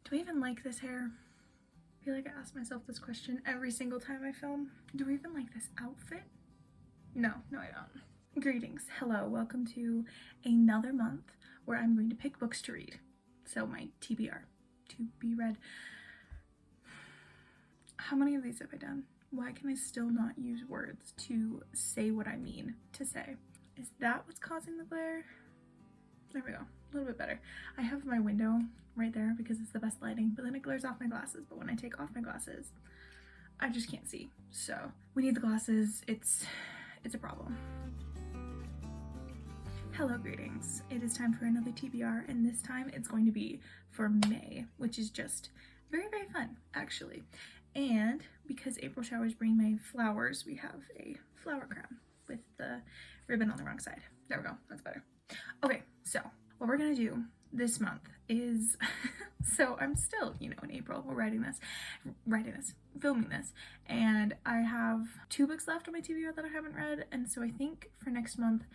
Do I even like this hair? I feel like I ask myself this question every single time I film. Do I even like this outfit? No, I don't. Greetings, hello, welcome to another month where I'm going to pick books to read. So my TBR, to be read. How many of these have I done? Why can I still not use words to say what I mean to say? Is that what's causing the glare? There we go, a little bit better. I have my window right there because it's the best lighting, but then it glares off my glasses. But when I take off my glasses, I just can't see. So we need the glasses. It's a problem. Hello, greetings. It is time for another TBR, and this time it's going to be for May, which is just very, very fun, actually. And because April showers bring May flowers, we have a flower crown with the ribbon on the wrong side. There we go, that's better. Okay, so what we're gonna do this month is, so I'm still, in April, we're filming this, and I have 2 books left on my TBR that I haven't read, and so I think for next month,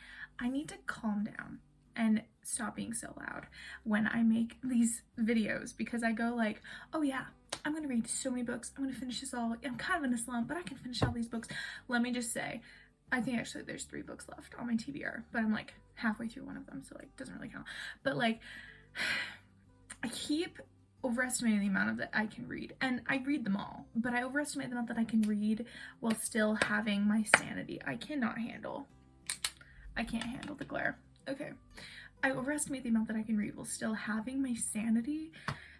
I need to calm down and stop being so loud when I make these videos, because I go like, oh yeah, I'm gonna read so many books, I'm gonna finish this all, I'm kind of in a slump, but I can finish all these books. Let me just say, I think actually there's 3 books left on my TBR, but I'm like halfway through one of them, so like doesn't really count. But like, I keep overestimating the amount of that I can read, and I read them all, but I overestimate the amount that I can read while still having my sanity. I can't handle the glare. Okay, I overestimate the amount that I can read while still having my sanity.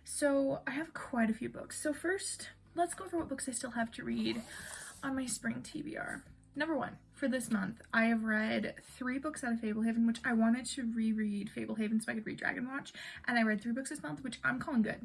So I have quite a few books. So first, let's go over what books I still have to read on my spring TBR. Number 1, for this month, I have read 3 books out of Fablehaven, which I wanted to reread Fablehaven so I could read Dragon Watch, and I read 3 books this month, which I'm calling good.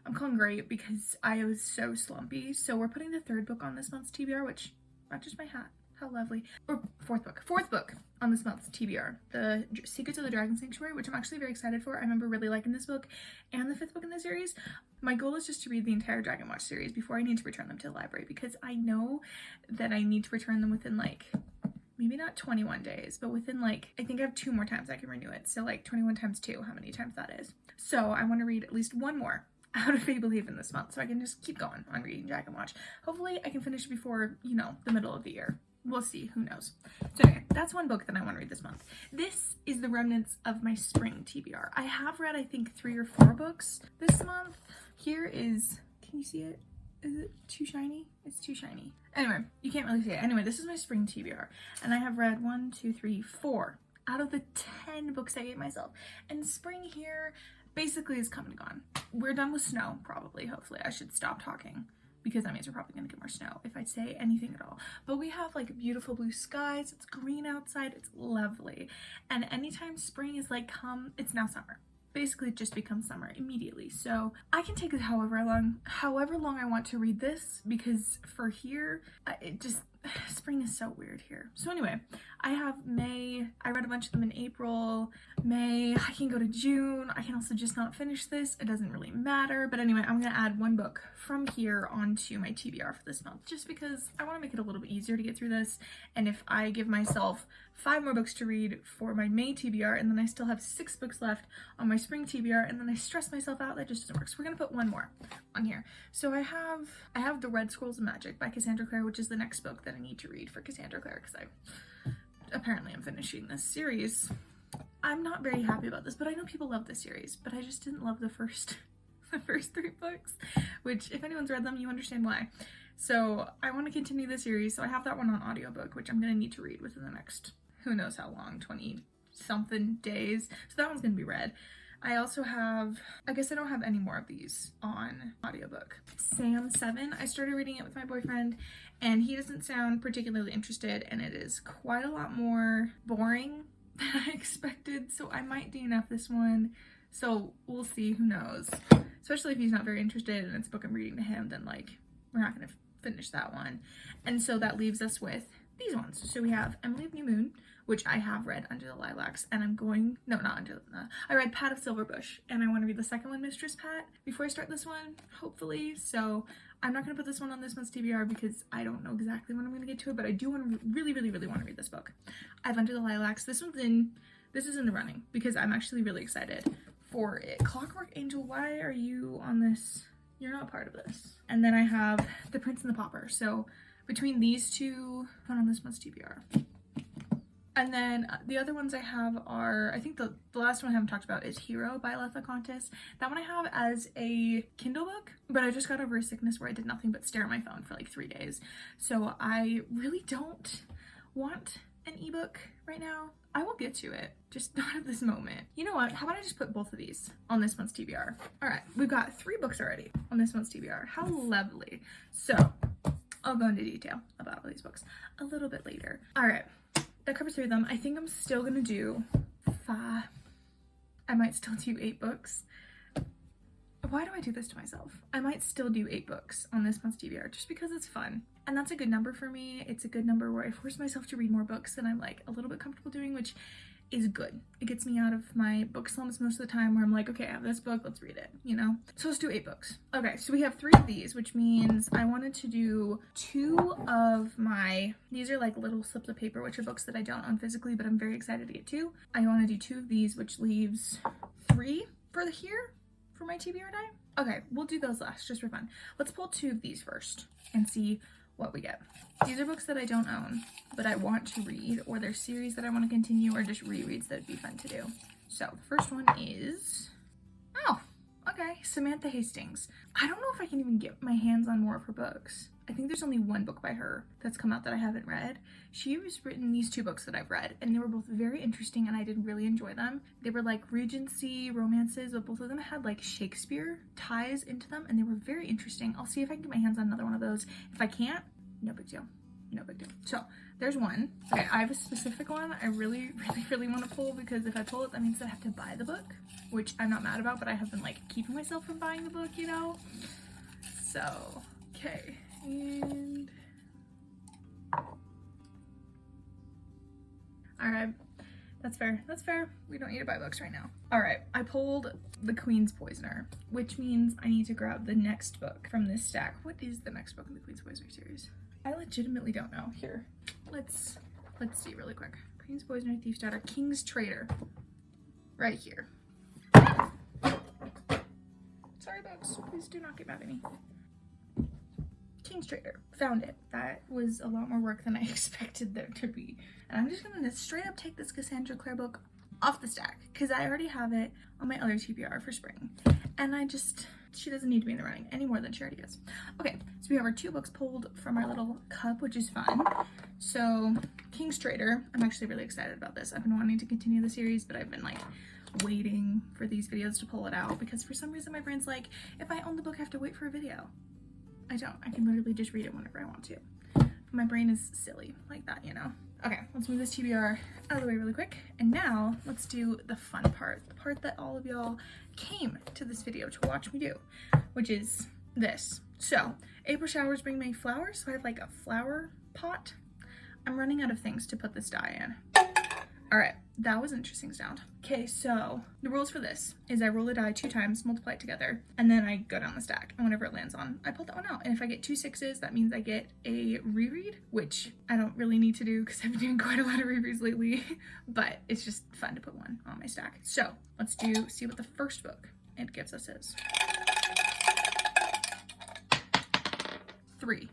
I'm calling great because I was so slumpy. So we're putting the 3rd book on this month's TBR, which matches my hat. How lovely. Or 4th book on this month's TBR, The Secrets of the Dragon Sanctuary, which I'm actually very excited for. I remember really liking this book and the 5th book in the series. My goal is just to read the entire Dragon Watch series before I need to return them to the library, because I know that I need to return them within like, maybe not 21 days, but within like, I think I have 2 more times I can renew it. So like 21 times 2, how many times that is. So I want to read at least 1 more out of Fablehaven this month so I can just keep going on reading Dragon Watch. Hopefully I can finish before, the middle of the year. We'll see, who knows. So anyway, that's 1 book that I want to read this month. This is the remnants of my spring TBR. I have read, I think, 3 or 4 books this month. Here is, can you see it? Is it too shiny? It's too shiny. Anyway, you can't really see it. Anyway, this is my spring TBR, and I have read 1, 2, 3, 4 out of the 10 books I gave myself. And spring here basically is come and gone. We're done with snow, probably, hopefully. I should stop talking, because that means we're probably gonna get more snow if I say anything at all. But we have like beautiful blue skies, it's green outside, it's lovely. And anytime spring is like come, it's now summer. Basically it just becomes summer immediately. So I can take it however long I want to read this, because for here, spring is so weird here. So anyway, I have May, I read a bunch of them in April, May, I can go to June, I can also just not finish this, it doesn't really matter. But anyway, I'm gonna add 1 book from here onto my TBR for this month, just because I wanna make it a little bit easier to get through this. And if I give myself 5 more books to read for my May TBR, and then I still have 6 books left on my spring TBR, and then I stress myself out, that just doesn't work. So we're gonna put 1 more on here. So I have The Red Scrolls of Magic by Cassandra Clare, which is the next book that I need to read for Cassandra Clare, because apparently I'm finishing this series. I'm not very happy about this, but I know people love this series, but I just didn't love the first 3 books, which if anyone's read them, you understand why. So I want to continue the series, so I have that one on audiobook, which I'm going to need to read within the next, who knows how long, 20 something days. So that one's going to be read. I also have, I guess I don't have any more of these on audiobook. Sam 7, I started reading it with my boyfriend, and he doesn't sound particularly interested, and it is quite a lot more boring than I expected, so I might DNF this one. So we'll see, who knows. Especially if he's not very interested and it's a book I'm reading to him, then like, we're not gonna finish that one. And so that leaves us with these ones. So we have Emily of New Moon, which I have read, Under the Lilacs, and I'm going, no, not Under, I read Pat of Silverbush, and I want to read the second one, Mistress Pat, before I start this one, hopefully. So I'm not going to put this one on this month's TBR because I don't know exactly when I'm going to get to it, but I do want to really want to read this book. I have Under the Lilacs. This is in the running because I'm actually really excited for it. Clockwork Angel, why are you on this? You're not part of this. And then I have The Prince and the Pauper. So between these two, put on this month's TBR. And then the other ones I have are, I think the last one I haven't talked about is Hero by Letha Contis. That one I have as a Kindle book, but I just got over a sickness where I did nothing but stare at my phone for like 3 days. So I really don't want an ebook right now. I will get to it, just not at this moment. You know what? How about I just put both of these on this month's TBR? All right, we've got 3 books already on this month's TBR. How lovely. So I'll go into detail about all these books a little bit later. All right. That covers 3 of them. I think I'm still gonna do 5. I might still do 8 books. Why do I do this to myself? I might still do 8 books on this month's TBR just because it's fun. And that's a good number for me. It's a good number where I force myself to read more books than I'm like a little bit comfortable doing, which is good. It gets me out of my book slumps most of the time where I'm like, okay, I have this book, let's read it, you know? So let's do 8 books. Okay, so we have 3 of these, which means I wanted to do 2 of my, these are like little slips of paper, which are books that I don't own physically, but I'm very excited to get to. I want to do 2 of these, which leaves 3 for here for my TBR die. Okay, we'll do those last, just for fun. Let's pull 2 of these first and see what we get. These are books that I don't own, but I want to read, or they're series that I want to continue, or just rereads that would be fun to do. So the first one is, oh, okay, Samantha Hastings. I don't know if I can even get my hands on more of her books. I think there's only 1 book by her that's come out that I haven't read. She has written these 2 books that I've read, and they were both very interesting, and I did really enjoy them. They were like Regency romances, but both of them had like Shakespeare ties into them, and they were very interesting. I'll see if I can get my hands on another one of those. If I can't, no big deal. No big deal. So there's one. Okay, I have a specific one I really want to pull, because if I pull it, that means I have to buy the book, which I'm not mad about, but I have been like keeping myself from buying the book, you know? So, okay. And all right, that's fair. That's fair. We don't need to buy books right now. All right, I pulled The Queen's Poisoner, which means I need to grab the next book from this stack. What is the next book in the Queen's Poisoner series? I legitimately don't know. Here, let's see really quick. Queen's Poisoner, Thief's Daughter, King's Traitor, right here. Sorry, books. Please do not get mad at me. King's Traitor. Found it. That was a lot more work than I expected there to be. And I'm just gonna straight up take this Cassandra Clare book off the stack, because I already have it on my other TBR for spring. And she doesn't need to be in the running any more than she already is. Okay, so we have our 2 books pulled from our little cup, which is fun. So King's Traitor, I'm actually really excited about this. I've been wanting to continue the series, but I've been like waiting for these videos to pull it out, because for some reason my brain's like, if I own the book, I have to wait for a video. I don't. I can literally just read it whenever I want to. My brain is silly like that, you know? Okay, let's move this TBR out of the way really quick. And now let's do the fun part, the part that all of y'all came to this video to watch me do, which is this. So, April showers bring May flowers. So I have like a flower pot. I'm running out of things to put this die in. All right, that was an interesting sound. Okay, so the rules for this is I roll a die 2 times, multiply it together, and then I go down the stack. And whenever it lands on, I pull that one out. And if I get 2 6s, that means I get a reread, which I don't really need to do because I've been doing quite a lot of rereads lately, but it's just fun to put one on my stack. So let's see what the first book it gives us is. 3.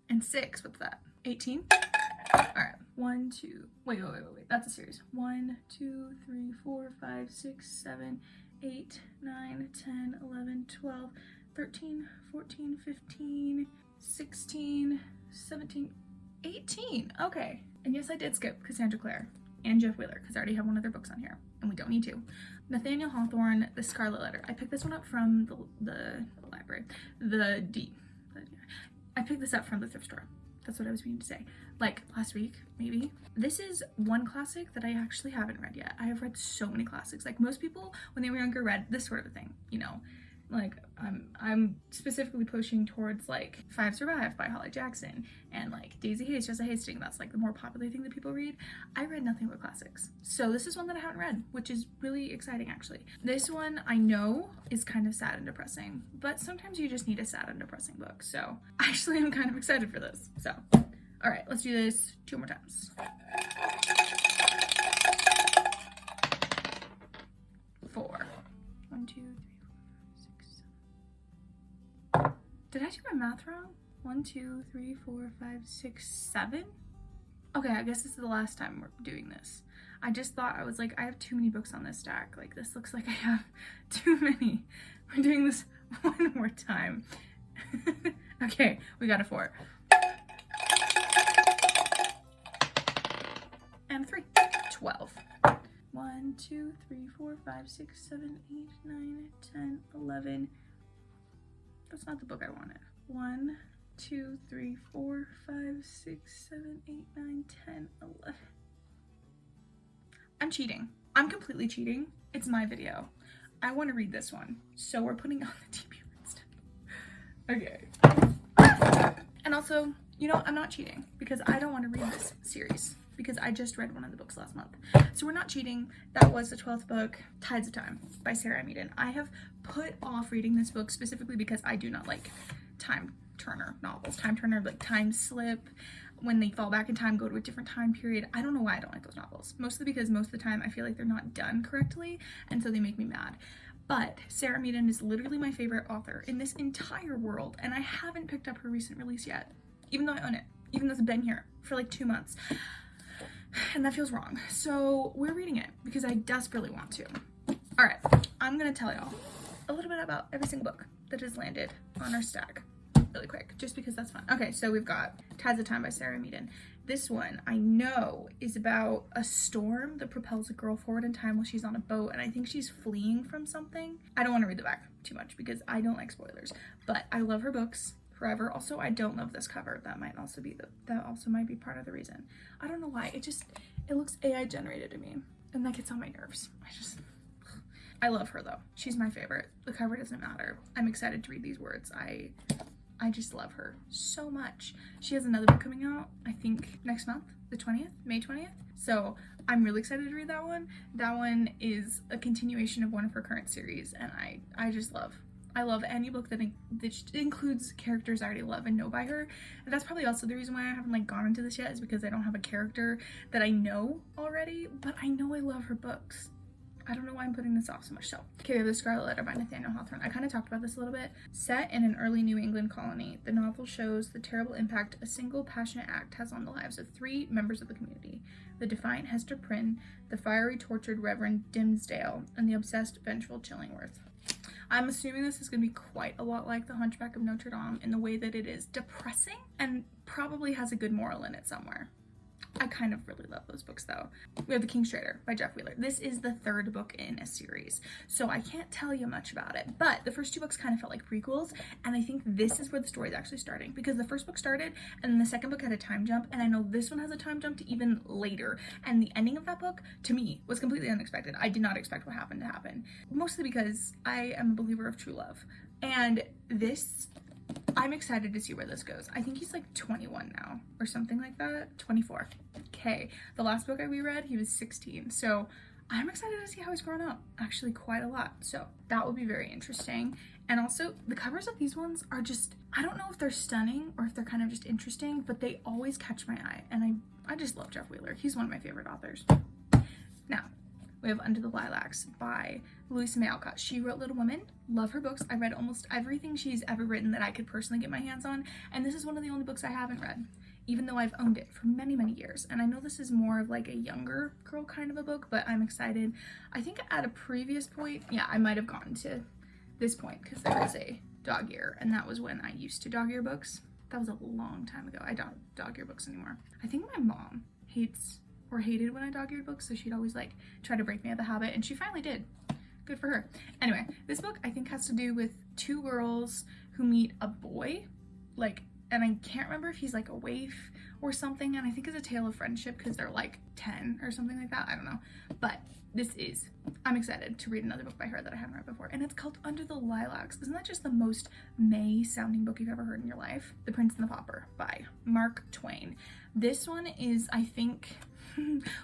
And 6, what's that? 18? All right, 1, 2, wait, that's a series. 1, 2, 3, 4, 5, 6, 7, 8, 9, 10, 11, 12, 13, 14, 15, 16, 17, 18. Okay, and yes, I did skip Cassandra Clare and Jeff Wheeler because I already have one of their books on here, and we don't need to. Nathaniel Hawthorne, The Scarlet Letter. I picked this one up from the library. I picked this up from the thrift store. That's what I was meaning to say. Like last week, maybe. This is one classic that I actually haven't read yet. I have read so many classics. Like most people, when they were younger, read this sort of a thing, you know? Like, I'm specifically pushing towards like Five Survive by Holly Jackson and like Daisy Hayes, Just a Hastings. That's like the more popular thing that people read. I read nothing but classics. So this is one that I haven't read, which is really exciting actually. This one I know is kind of sad and depressing, but sometimes you just need a sad and depressing book. So actually I'm kind of excited for this. So, all right, let's do this 2 more times. 4. 1, 2, 3, 4, 5, 6, 7. Did I do my math wrong? 1, 2, 3, 4, 5, 6, 7? Okay, I guess this is the last time we're doing this. I just thought, I was like, I have too many books on this stack. Like, this looks like I have too many. We're doing this one more time. Okay, we got a 4. And 3. 12. 1, 2, 3, 4, 5, 6, 7, 8, 9, 10, 11. That's not the book I wanted. 1, 2, 3, 4, 5, 6, 7, 8, 9, 10, 11. I'm cheating. I'm completely cheating. It's my video. I want to read this one. So we're putting on the TBRs. Okay. And also, you know, I'm not cheating because I don't want to read this series because I just read one of the books last month. So we're not cheating. That was the 12th book, Tides of Time by Sarah Meaden. I have put off reading this book specifically because I do not like time turner novels. Time turner, like time slip, when they fall back in time, go to a different time period. I don't know why I don't like those novels. Mostly because most of the time I feel like they're not done correctly, and so they make me mad. But Sarah Meaden is literally my favorite author in this entire world, and I haven't picked up her recent release yet, even though I own it, even though it's been here for like 2 months. And that feels wrong. So we're reading it because I desperately want to. All right, I'm gonna tell y'all a little bit about every single book that has landed on our stack really quick, just because that's fun. Okay, so we've got Tides of Time by Sarah Meaden. This one I know is about a storm that propels a girl forward in time while she's on a boat, and I think she's fleeing from something. I don't want to read the back too much because I don't like spoilers, but I love her books forever. Also, I don't love this cover. That might also be part of the reason. I don't know why. It looks AI generated to me, and that gets on my nerves. I love her though. She's my favorite. The cover doesn't matter. I'm excited to read these words. I just love her so much. She has another book coming out, I think next month, the 20th, May 20th. So I'm really excited to read that one. That one is a continuation of one of her current series, and I love any book that includes characters I already love and know by her. And that's probably also the reason why I haven't like gone into this yet, is because I don't have a character that I know already, but I know I love her books. I don't know why I'm putting this off so much. So, okay, we have The Scarlet Letter by Nathaniel Hawthorne. I kind of talked about this a little bit. Set in an early New England colony, the novel shows the terrible impact a single passionate act has on the lives of 3 members of the community: the defiant Hester Prynne, the fiery, tortured Reverend Dimmesdale, and the obsessed, vengeful Chillingworth. I'm assuming this is going to be quite a lot like The Hunchback of Notre Dame in the way that it is depressing and probably has a good moral in it somewhere. I kind of really love those books though. We have The King's Traitor by Jeff Wheeler. This is the 3rd book in a series, so I can't tell you much about it, but the first 2 books kind of felt like prequels, and I think this is where the story is actually starting, because the first book started and then the second book had a time jump, and I know this one has a time jump to even later, and the ending of that book to me was completely unexpected. I did not expect what happened to happen, mostly because I am a believer of true love, and this, I'm excited to see where this goes. I think he's like 21 now or something like that. 24. Okay. The last book I reread, he was 16. So I'm excited to see how he's grown up, actually quite a lot. So that will be very interesting. And also the covers of these ones are just, I don't know if they're stunning or if they're kind of just interesting, but they always catch my eye. And I just love Jeff Wheeler. He's one of my favorite authors. Now, we have Under the Lilacs by Louisa May Alcott. She wrote Little Women. Love her books. I read almost everything she's ever written that I could personally get my hands on, and this is one of the only books I haven't read, even though I've owned it for many, many years. And I know this is more of like a younger girl kind of a book, but I'm excited. I think at a previous point, yeah, I might have gotten to this point because there is a dog ear, and that was when I used to dog ear books. That was a long time ago. I don't dog ear books anymore. I think my mom hated when I dog-eared books, so she'd always like try to break me of the habit, and she finally did. Good for her. Anyway, this book I think has to do with 2 girls who meet a boy, and I can't remember if he's like a waif or something, and I think it's a tale of friendship because they're like 10 or something like that. I don't know, but I'm excited to read another book by her that I haven't read before, and it's called Under the Lilacs. Isn't that just the most May sounding book you've ever heard in your life? The Prince and the Pauper by Mark Twain. This one is, I think,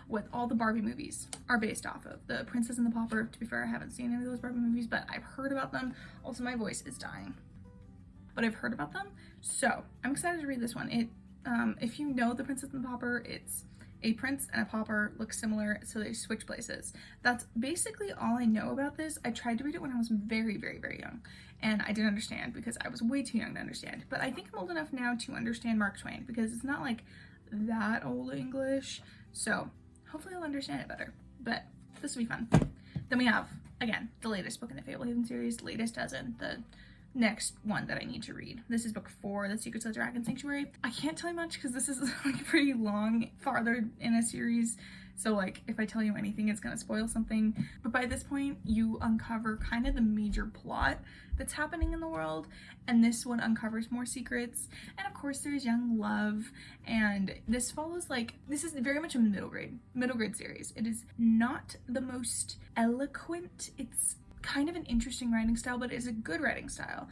what all the Barbie movies are based off of. The Princess and the Pauper, to be fair, I haven't seen any of those Barbie movies, but I've heard about them. Also, my voice is dying, but I've heard about them, so I'm excited to read this one. If you know The Princess and the Pauper, it's A prince and a pauper look similar, so they switch places. That's basically all I know about this. I tried to read it when I was very, very, very young, and I didn't understand because I was way too young to understand. But I think I'm old enough now to understand Mark Twain because it's not like that old English, so hopefully I'll understand it better. But this will be fun. Then we have, again, the latest book in the Fablehaven series, latest as in the next one that I need to read. This is book 4, The Secrets of the Dragon Sanctuary. I can't tell you much because this is like pretty long, farther in a series. So like if I tell you anything, it's gonna spoil something. But by this point, you uncover kind of the major plot that's happening in the world. And this one uncovers more secrets. And of course there's young love. And this follows this is very much a middle grade series. It is not the most eloquent. It's kind of an interesting writing style, but it's a good writing style.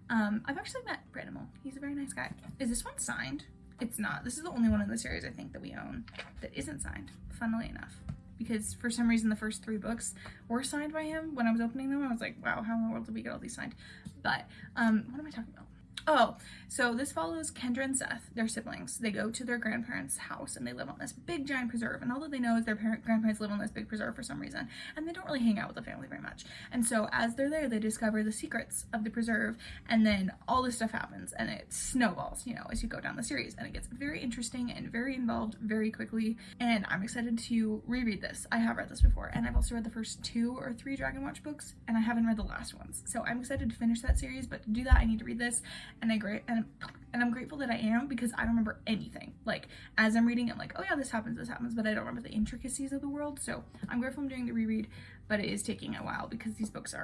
I've actually met Brandon. He's a very nice guy. Is this one signed? It's not. This is the only one in the series I think that we own that isn't signed, funnily enough. Because for some reason the first 3 books were signed by him. When I was opening them, I was like, wow, how in the world did we get all these signed? But, what am I talking about? Oh, so this follows Kendra and Seth, their siblings. They go to their grandparents' house and they live on this big giant preserve. And all that they know is their grandparents live on this big preserve for some reason. And they don't really hang out with the family very much. And so as they're there, they discover the secrets of the preserve. And then all this stuff happens and it snowballs, you know, as you go down the series. And it gets very interesting and very involved very quickly. And I'm excited to reread this. I have read this before. And I've also read the first 2 or 3 Dragon Watch books. And I haven't read the last ones. So I'm excited to finish that series. But to do that, I need to read this. And I'm grateful that I am because I don't remember anything. Like, as I'm reading, I'm like, oh yeah, this happens, but I don't remember the intricacies of the world. So I'm grateful I'm doing the reread, but it is taking a while because these books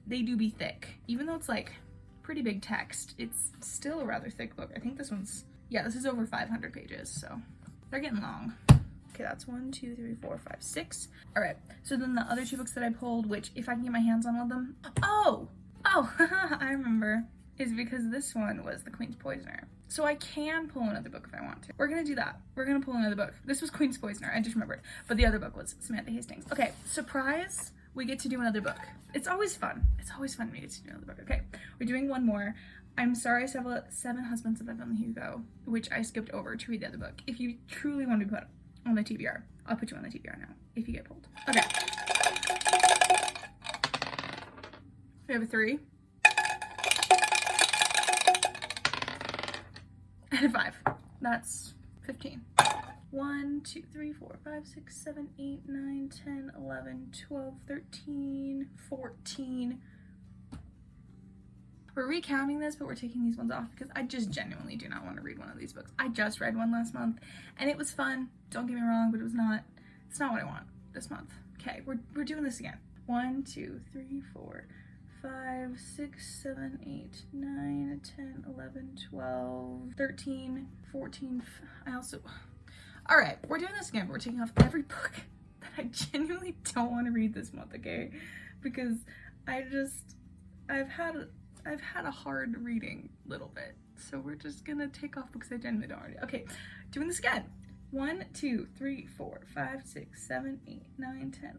they do be thick. Even though it's like pretty big text, it's still a rather thick book. I think this is over 500 pages, so they're getting long. Okay, that's 1, 2, 3, 4, 5, 6. All right, so then the other 2 books that I pulled, which if I can get my hands on one of them, oh, I remember. Is because this one was The Queen's Poisoner. So I can pull another book if I want to. We're gonna do that. We're gonna pull another book. This was Queen's Poisoner, I just remembered. But the other book was Samantha Hastings. Okay, surprise, we get to do another book. It's always fun. It's always fun when we get to do another book. Okay, we're doing one more. I'm Sorry I Saw 7 Husbands of Evelyn Hugo, which I skipped over to read the other book. If you truly want to be put on the TBR, I'll put you on the TBR now, if you get pulled. Okay. We have a 3. And a 5. That's 15. 1, 2, 3, 4, 5, 6, 7, 8, 9, 10, 11, 12, 13, 14. We're recounting this, but we're taking these ones off because I just genuinely do not want to read one of these books. I just read one last month and it was fun. Don't get me wrong, but it's not what I want this month. Okay, we're doing this again. 1, 2, 3, 4, 5, 6, 7, 8, 9, 10, 11, 12, 13, 14. All right, we're doing this again. We're taking off every book that I genuinely don't want to read this month, okay? Because I've had a hard reading little bit. So we're just gonna take off books I genuinely don't already. Okay, doing this again. 1, 2, 3, 4, 5, 6, 7, 8, 9, 10,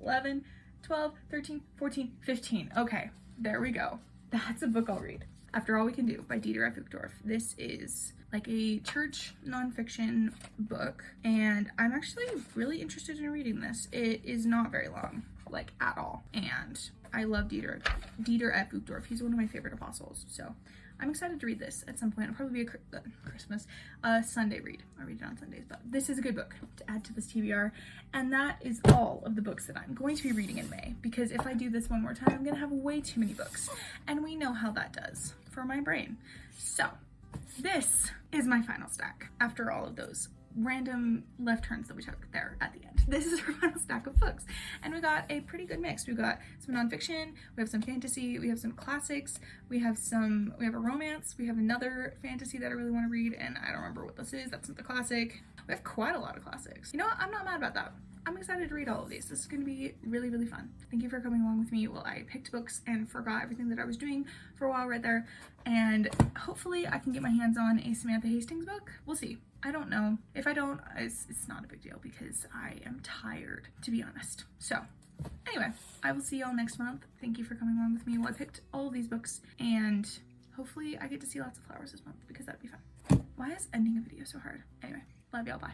11, 12, 13, 14, 15. Okay, there we go. That's a book I'll read. After All We Can Do by Dieter F. Uchtdorf. This is like a church nonfiction book, and I'm actually really interested in reading this. It is not very long, like at all, and I love Dieter F. Uchtdorf. He's one of my favorite apostles, so I'm excited to read this at some point. It'll probably be a Sunday read. I read it on Sundays, but this is a good book to add to this TBR. And that is all of the books that I'm going to be reading in May, because if I do this one more time, I'm gonna have way too many books. And we know how that does for my brain. So this is my final stack after all of those random left turns that we took there at the end. This is our final stack of books, and we got a pretty good mix. We got some nonfiction, we have some fantasy, we have some classics, we have a romance, we have another fantasy that I really want to read, and I don't remember what this is. That's not the classic. We have quite a lot of classics. You know what? I'm not mad about that. I'm excited to read all of these. This is going to be really, really fun. Thank you for coming along with me while I picked books and forgot everything that I was doing for a while right there. And hopefully I can get my hands on a Samantha Hastings book. We'll see. I don't know. If I don't, it's not a big deal because I am tired, to be honest. So anyway, I will see y'all next month. Thank you for coming along with me while I picked all of these books, and hopefully I get to see lots of flowers this month because that'd be fun. Why is ending a video so hard? Anyway, love y'all. Bye.